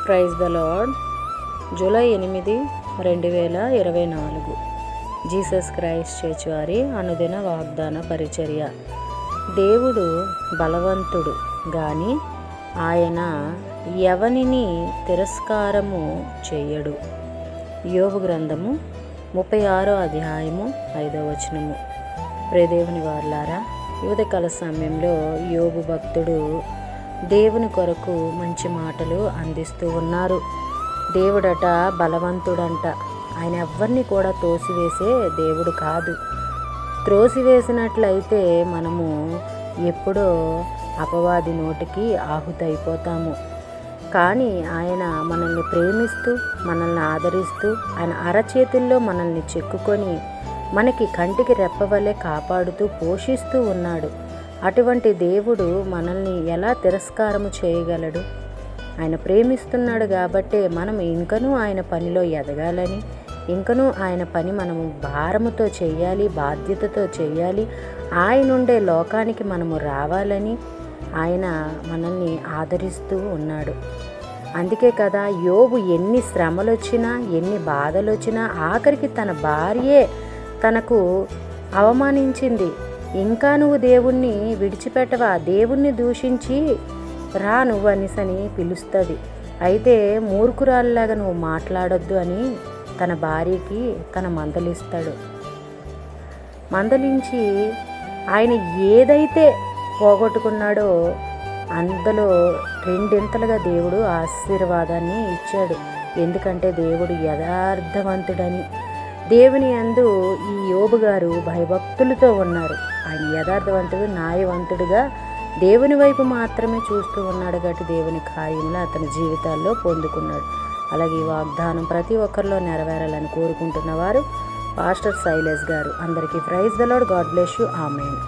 Praise the lord. July 8, 2024 Jesus Christ church వారి అనుదిన వాగ్దాన పరిచర్య. దేవుడు బలవంతుడు గాని ఆయన ఎవనిని తిరస్కారము చెయ్యడు. యోబు గ్రంథము 36వ అధ్యాయము 5వ వచనము. ప్రియదేవుని వారలారా, ఉదయకాల సమయంలో యోబు భక్తుడు దేవుని కొరకు మంచి మాటలు అందిస్తూ ఉన్నారు. దేవుడట బలవంతుడంట. ఆయన ఎవరిని కూడా తోసివేసే దేవుడు కాదు. త్రోసివేసినట్లయితే మనము ఎప్పుడో అపవాది నోటికి ఆహుతైపోతాము. కానీ ఆయన మనల్ని ప్రేమిస్తూ, మనల్ని ఆదరిస్తూ, ఆయన అరచేతుల్లో మనల్ని చెక్కుకొని మనకి కంటికి రెప్పవలే కాపాడుతూ పోషిస్తూ ఉన్నాడు. అటువంటి దేవుడు మనల్ని ఎలా తిరస్కారము చేయగలడు? ఆయన ప్రేమిస్తున్నాడు కాబట్టే మనం ఇంకనూ ఆయన పనిలో ఎదగాలని, ఇంకనూ ఆయన పని మనము భారముతో చేయాలి, బాధ్యతతో చేయాలి, ఆయన ఉండే లోకానికి మనము రావాలని ఆయన మనల్ని ఆదరిస్తూ ఉన్నాడు. అందుకే కదా యోబు ఎన్ని శ్రమలు వచ్చినా, ఎన్ని బాధలు వచ్చినా, ఆఖరికి తన భార్యే తనకు అవమానించింది. ఇంకా నువ్వు దేవుణ్ణి విడిచిపెట్టవా, దేవుణ్ణి దూషించి రా నువ్వు అనేసని పిలుస్తుంది. అయితే మూర్ఖురాల్లాగా నువ్వు మాట్లాడొద్దు అని తన భార్యకి తన మందలిస్తాడు. మందలించి ఆయన ఏదైతే పోగొట్టుకున్నాడో అందులో రెండింతలుగా దేవుడు ఆశీర్వాదాన్ని ఇచ్చాడు. ఎందుకంటే దేవుడు యథార్థవంతుడని. దేవుని యందు ఈ యోబు గారు భయభక్తులతో ఉన్నారు. ఆయన యథార్థవంతుడు, న్యాయవంతుడుగా దేవుని వైపు మాత్రమే చూస్తూ ఉన్నాడు కాబట్టి దేవుని కార్యంలో అతని జీవితాల్లో పొందుకున్నాడు. అలాగే ఈ వాగ్దానం ప్రతి ఒక్కరిలో నెరవేరాలని కోరుకుంటున్నవారు పాస్టర్ శైలేష్ గారు. అందరికీ praise the lord. God bless you. Amen.